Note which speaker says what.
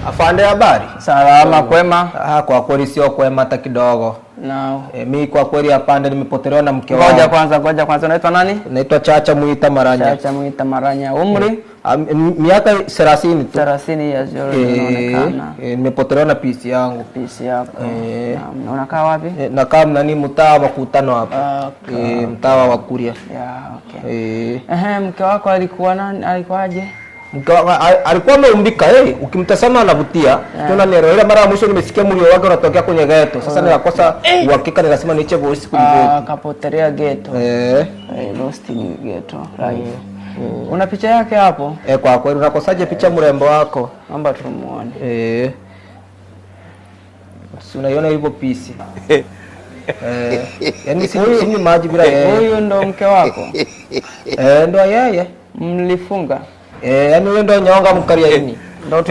Speaker 1: Afande, habari?
Speaker 2: Salama, kwema?
Speaker 1: Kwa kweli sio kwema hata kidogo.
Speaker 2: No.
Speaker 1: Mimi kwa kweli afande nimepotelewa na mke wangu.
Speaker 2: Ngoja kwanza, unaitwa nani?
Speaker 1: Naitwa Chacha Muita Maranya.
Speaker 2: Chacha Muita Maranya. Umri?
Speaker 1: Miaka 30 tu.
Speaker 2: 30 years old inaonekana.
Speaker 1: Nimepotelewa na PC yangu.
Speaker 2: PC yako. Unakaa wapi?
Speaker 1: Nakaa mnani mtaa wa Kutano hapa. Mtaa wa Kuria.
Speaker 2: Okay. Mke wako alikuwa nani? Alikuwaje?
Speaker 1: Alikuwa ameumbika, ukimtazama anavutia. Tuna nero ile mara ya mwisho nimesikia mlio wake unatokea kwenye ghetto. Sasa nikakosa uhakika, nikasema niche voice kulivote.
Speaker 2: Kapotelea ghetto. Lost in ghetto. Live. Una picha yake hapo?
Speaker 1: Kwa kweli unakosaje picha mrembo wako?
Speaker 2: Naomba tumuone.
Speaker 1: Si unaiona hivyo pisi. Yaani si maji bila yeye.
Speaker 2: Huyu ndo mke wako?
Speaker 1: Ndo yeye.
Speaker 2: Mlifunga?
Speaker 1: Yaani wewe ndo nyonga mkariaini.
Speaker 2: Ndo